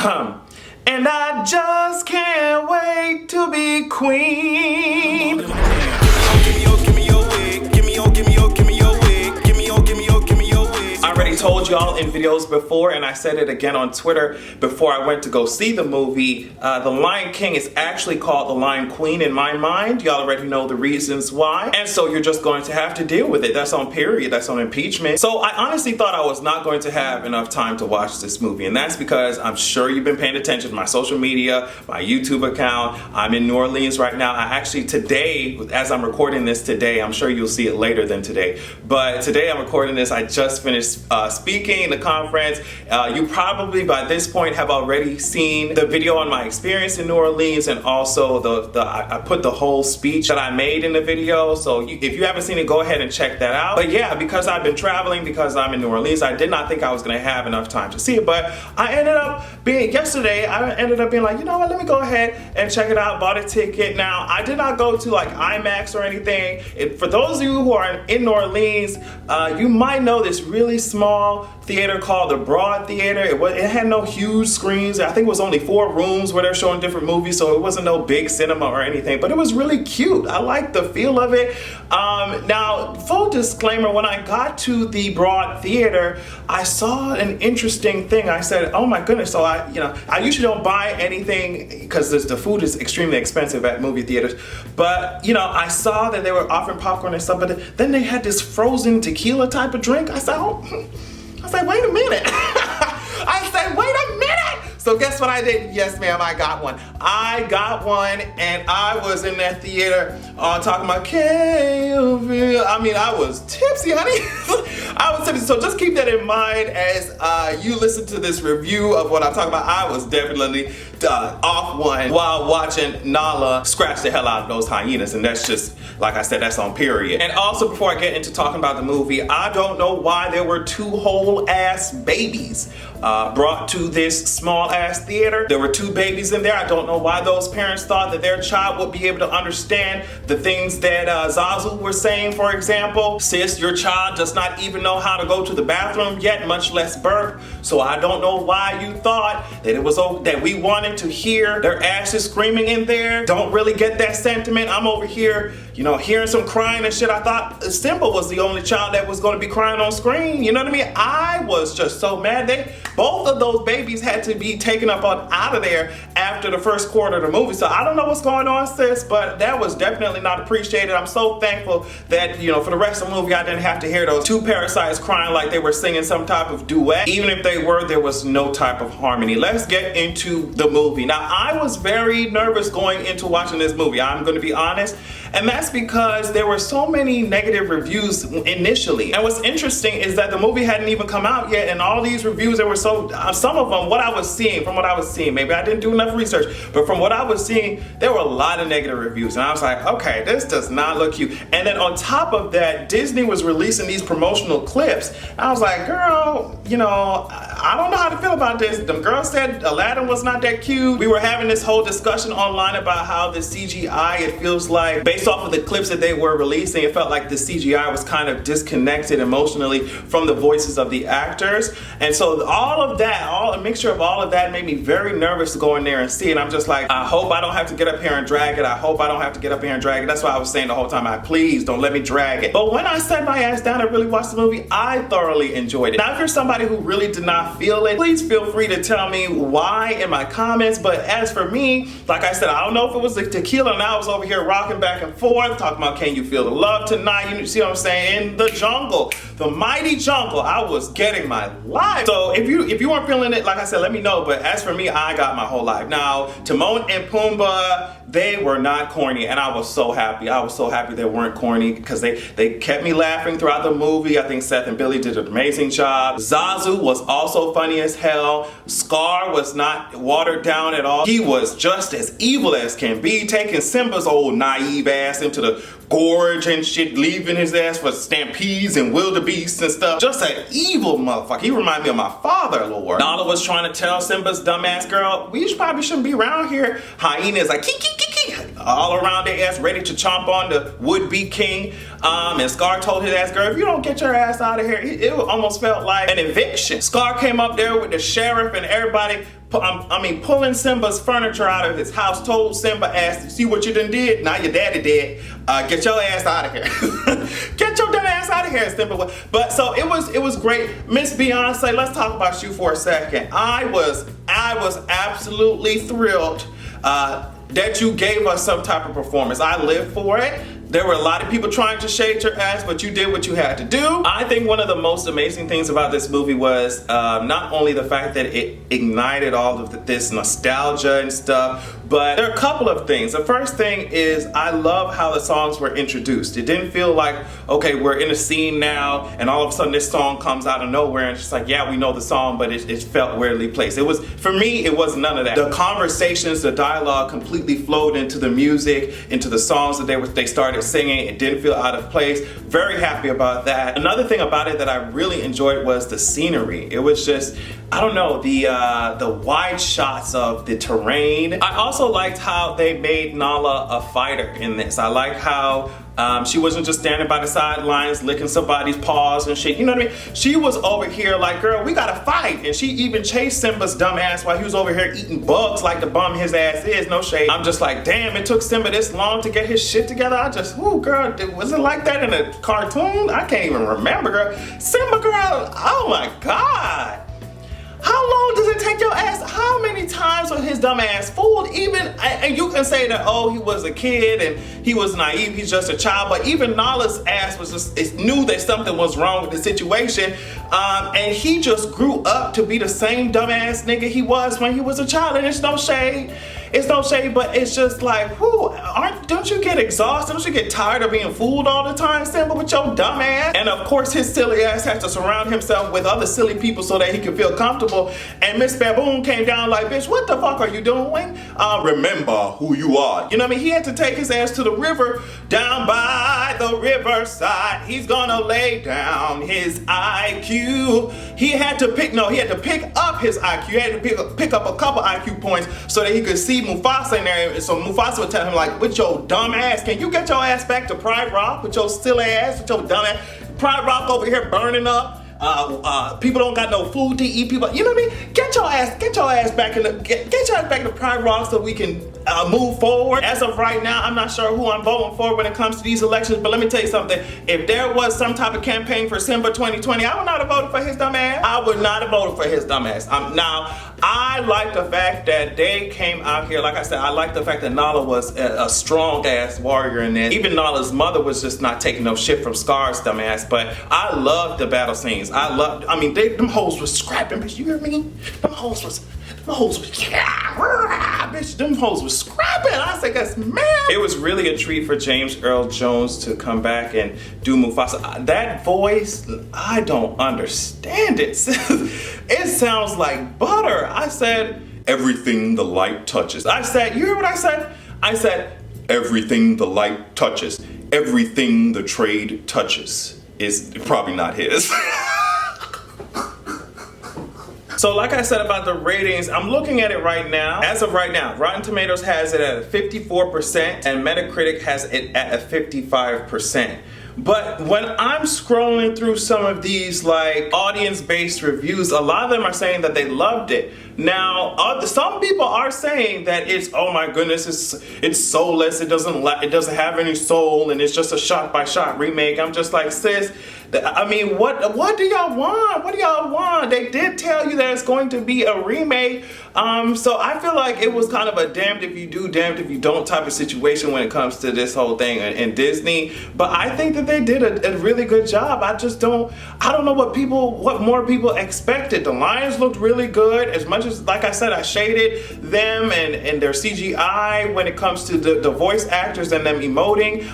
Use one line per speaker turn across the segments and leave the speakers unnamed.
And I just can't wait to be queen.
Give me your wig. Give me your wig. Give me your wig. Give me your wig.
I already told y'all in videos before, and I said it again on Twitter before I went to go see the movie. The Lion King is actually called the Lion Queen in my mind. Y'all already know the reasons why. And so you're just going to have to deal with it. That's on period. That's on impeachment. So I honestly thought I was not going to have enough time to watch this movie. And that's because I'm sure you've been paying attention to my social media, my YouTube account. I'm in New Orleans right now. I actually today, as I'm recording this today, I'm sure you'll see it later than today. But today I'm recording this. I just finished speaking the conference. You probably by this point have already seen the video on my experience in New Orleans, and also I put the whole speech that I made in the video. So if you haven't seen it, go ahead and check that out. But yeah, because I've been traveling, because I'm in New Orleans, I did not think I was going to have enough time to see it. But I ended up being like, you know what, let me go ahead and check it out. Bought a ticket. Now, I did not go to like IMAX or anything. For those of you who are in New Orleans, you might know this really small theater called the Broad Theater. It had no huge screens. I think it was only 4 rooms where they're showing different movies, so it wasn't no big cinema or anything, but it was really cute. I liked the feel of it. Now, full disclaimer, when I got to the Broad Theater, I saw an interesting thing. I said, oh my goodness. So I usually don't buy anything because the food is extremely expensive at movie theaters, but I saw that they were offering popcorn and stuff, but then they had this frozen tequila type of drink. I said, wait a minute. So guess what I did? Yes, ma'am, I got one. I got one, and I was in that theater talking about, I was tipsy, honey. I was tipsy. So just keep that in mind as you listen to this review of what I'm talking about. I was definitely off one while watching Nala scratch the hell out of those hyenas, and that's just, like I said, that's on period. And also, before I get into talking about the movie, I don't know why there were 2 whole ass babies brought to this small ass theater. There were 2 babies in there. I don't know why those parents thought that their child would be able to understand the things that Zazu were saying. For example, sis, your child does not even know how to go to the bathroom yet, much less burp. So I don't know why you thought that it was that we wanted to hear their asses screaming in there. Don't really get that sentiment. I'm over here, hearing some crying and shit. I thought Simba was the only child that was going to be crying on screen. You know what I mean? I was just so mad. Both of those babies had to be taken up out of there after the first quarter of the movie. So I don't know what's going on, sis, but that was definitely not appreciated. I'm so thankful that, for the rest of the movie, I didn't have to hear those 2 parasites crying like they were singing some type of duet. Even if they were, there was no type of harmony. Let's get into the movie. Now, I was very nervous going into watching this movie. I'm going to be honest. And that's because there were so many negative reviews initially. And what's interesting is that the movie hadn't even come out yet, and all these reviews, there were some of them, from what I was seeing, maybe I didn't do enough research, but from what I was seeing, there were a lot of negative reviews. And I was like, okay, this does not look cute. And then on top of that, Disney was releasing these promotional clips. I was like, girl, I don't know how to feel about this. The girl said Aladdin was not that cute. We were having this whole discussion online about how the CGI, it feels like, based off of the clips that they were releasing, it felt like the CGI was kind of disconnected emotionally from the voices of the actors. And so a mixture of all of that made me very nervous to go in there and see it. I'm just like, I hope I don't have to get up here and drag it. That's why I was saying the whole time, please don't let me drag it. But when I sat my ass down and really watched the movie, I thoroughly enjoyed it. Now, if you're somebody who really did not feel it, please feel free to tell me why in my comments. But as for me, like I said, I don't know if it was the tequila, and I was over here rocking back and forth, talking about, can you feel the love tonight? You see what I'm saying? In the jungle, the mighty jungle, I was getting my life. So if you weren't feeling it, like I said, let me know. But as for me, I got my whole life. Now, Timon and Pumbaa, they were not corny, and I was so happy. I was so happy they weren't corny, because they kept me laughing throughout the movie. I think Seth and Billy did an amazing job. Zazu was also funny as hell. Scar was not watered down at all. He was just as evil as can be, taking Simba's old naive ass into the gorge and shit, leaving his ass for stampedes and wildebeests and stuff. Just an evil motherfucker. He reminded me of my father, Lord. Nala was trying to tell Simba's dumbass girl, we probably shouldn't be around here. Hyena is like, kiki. all around their ass, ready to chomp on the would-be king. And Scar told his ass, girl, if you don't get your ass out of here, it almost felt like an eviction. Scar came up there with the sheriff and everybody, pulling Simba's furniture out of his house, told Simba ass, see what you done did? Now your daddy dead. Get your ass out of here. Get your dumb ass out of here, Simba. But so it was great. Miss Beyonce, let's talk about you for a second. I was absolutely thrilled that you gave us some type of performance. I lived for it. There were a lot of people trying to shade your ass, but you did what you had to do. I think one of the most amazing things about this movie was not only the fact that it ignited all of this nostalgia and stuff, but there are a couple of things. The first thing is I love how the songs were introduced. It didn't feel like, okay, we're in a scene now, and all of a sudden this song comes out of nowhere, and it's just like, yeah, we know the song, but it felt weirdly placed. It was, for me, it was none of that. The conversations, the dialogue completely flowed into the music, into the songs that they started singing. It didn't feel out of place. Very happy about that. Another thing about it that I really enjoyed was the scenery. It was just, I don't know, the wide shots of the terrain. I also liked how they made Nala a fighter in this. I like how she wasn't just standing by the sidelines licking somebody's paws and shit, you know what I mean? She was over here like, girl, we gotta fight. And she even chased Simba's dumb ass while he was over here eating bugs like the bum his ass is, no shade. I'm just like, damn, it took Simba this long to get his shit together. I just, ooh, girl, was it like that in a cartoon? I can't even remember, girl. Simba, girl, oh my God. How long does it take your ass? How many times was his dumb ass fooled? Even, and you can say that, oh, he was a kid and he was naive, he's just a child, but even Nala's ass was just, knew that something was wrong with the situation, and he just grew up to be the same dumb ass nigga he was when he was a child, and it's no shade. It's no shade, but it's just like, whoo, don't you get exhausted? Don't you get tired of being fooled all the time, Simba, with your dumb ass? And of course, his silly ass has to surround himself with other silly people so that he can feel comfortable. And Miss Baboon came down like, bitch, what the fuck are you doing? Remember who you are. You know what I mean? He had to take his ass to the river, down by the riverside. He's gonna lay down his IQ. He had to pick up his IQ. He had to pick up a couple IQ points so that he could see Mufasa in there. So Mufasa would tell him like, with your dumb ass, can you get your ass back to Pride Rock with your silly ass, with your dumb ass? Pride Rock over here burning up. People don't got no food to eat. People, you know what I mean? Get your ass back in get your ass back to Pride Rock so we can move forward. As of right now, I'm not sure who I'm voting for when it comes to these elections, but let me tell you something. If there was some type of campaign for Simba 2020, I would not have voted for his dumb ass. I would not have voted for his dumb ass. Now, I like the fact that they came out here, like I said, I like the fact that Nala was a strong ass warrior in this. Even Nala's mother was just not taking no shit from Scar's dumb ass, but I loved the battle scenes. Them hoes was scrapping, bitch, you hear me? Them hoes was bitch, them hoes was scrapping. I said, yes, man. It was really a treat for James Earl Jones to come back and do Mufasa. That voice, I don't understand it. It sounds like butter. I said, everything the light touches. I said, you hear what I said? I said, everything the light touches, everything the trade touches is probably not his. So like I said about the ratings, I'm looking at it right now. As of right now, Rotten Tomatoes has it at a 54% and Metacritic has it at a 55%. But when I'm scrolling through some of these like audience-based reviews, a lot of them are saying that they loved it. Now, some people are saying that it's, oh my goodness, it's soulless, it doesn't have any soul, and it's just a shot-by-shot remake. I'm just like, sis, I mean, what do y'all want? What do y'all want? They did tell you that it's going to be a remake. So I feel like it was kind of a damned if you do, damned if you don't type of situation when it comes to this whole thing in Disney. But I think that they did a really good job. I don't know what more people expected. The lions looked really good. As much as, like I said, I shaded them and their CGI when it comes to the voice actors and them emoting.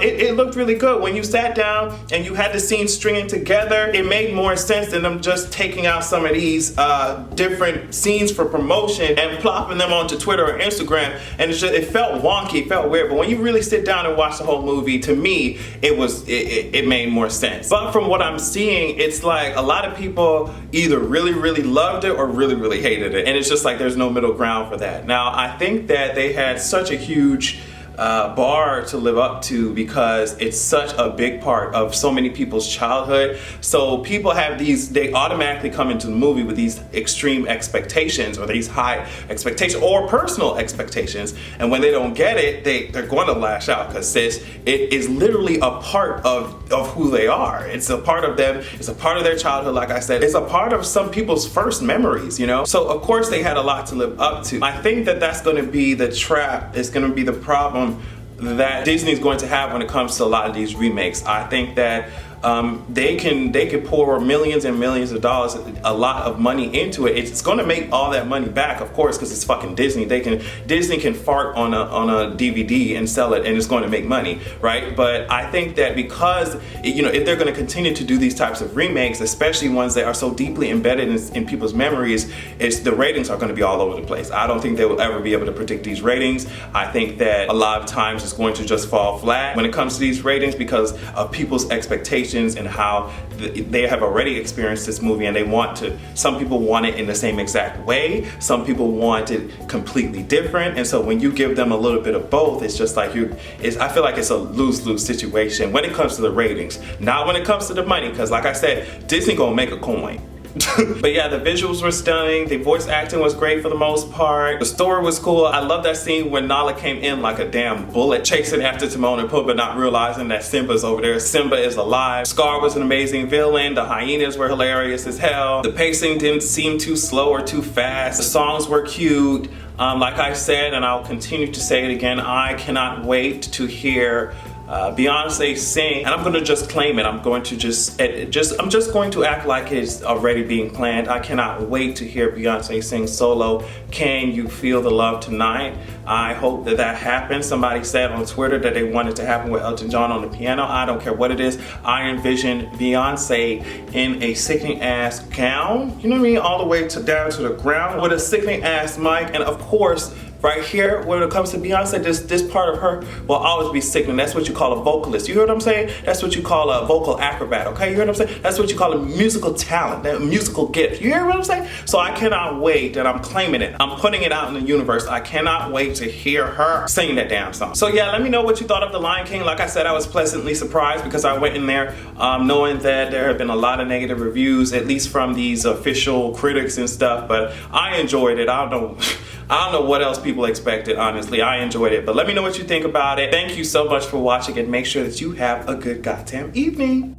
It looked really good. When you sat down and you had the scenes stringing together, it made more sense than them just taking out some of these different scenes for promotion and plopping them onto Twitter or Instagram, and it felt wonky, it felt weird. But when you really sit down and watch the whole movie, to me, it made more sense. But from what I'm seeing, it's like a lot of people either really, really loved it or really, really hated it, and it's just like there's no middle ground for that. Now, I think that they had such a huge bar to live up to because it's such a big part of so many people's childhood. So people have they automatically come into the movie with these extreme expectations or these high expectations or personal expectations, and when they don't get it, they're going to lash out because it is literally a part of who they are. It's a part of them. It's a part of their childhood. Like I said, it's a part of some people's first memories, you know? So of course they had a lot to live up to. I think that's going to be the trap. It's going to be the problem that Disney's going to have when it comes to a lot of these remakes. I think that they can pour millions and millions of dollars, a lot of money into it. It's going to make all that money back, of course, because it's fucking Disney. Disney can fart on a DVD and sell it, and it's going to make money, right? But I think that because if they're going to continue to do these types of remakes, especially ones that are so deeply embedded in people's memories, the ratings are going to be all over the place. I don't think they will ever be able to predict these ratings. I think that a lot of times it's going to just fall flat when it comes to these ratings because of people's expectations and how they have already experienced this movie, and some people want it in the same exact way, some people want it completely different, and so when you give them a little bit of both, it's just like I feel like it's a lose-lose situation when it comes to the ratings, not when it comes to the money, because like I said, Disney gonna make a coin. But yeah, the visuals were stunning. The voice acting was great for the most part. The story was cool. I love that scene when Nala came in like a damn bullet, chasing after Timon and Pumbaa, not realizing that Simba's over there. Simba is alive. Scar was an amazing villain. The hyenas were hilarious as hell. The pacing didn't seem too slow or too fast. The songs were cute. Like I said, and I'll continue to say it again, I cannot wait to hear Beyonce sing, and I'm gonna just claim it. I'm going to I'm just going to act like it's already being planned. I cannot wait to hear Beyonce sing solo Can You Feel the Love Tonight. I hope that happens. Somebody said on Twitter that they wanted to happen with Elton John on the piano. I don't care what it is. I envision Beyonce in a sickening ass gown, you know what I mean, all the way down to the ground with a sickening ass mic, and of course right here, when it comes to Beyonce, this part of her will always be sickening. That's what you call a vocalist. You hear what I'm saying? That's what you call a vocal acrobat, okay? You hear what I'm saying? That's what you call a musical talent, that musical gift. You hear what I'm saying? So I cannot wait, and I'm claiming it. I'm putting it out in the universe. I cannot wait to hear her sing that damn song. So yeah, let me know what you thought of The Lion King. Like I said, I was pleasantly surprised because I went in there knowing that there have been a lot of negative reviews, at least from these official critics and stuff, but I enjoyed it. I don't know what else people expected, honestly. I enjoyed it, but let me know what you think about it. Thank you so much for watching, and make sure that you have a good goddamn evening.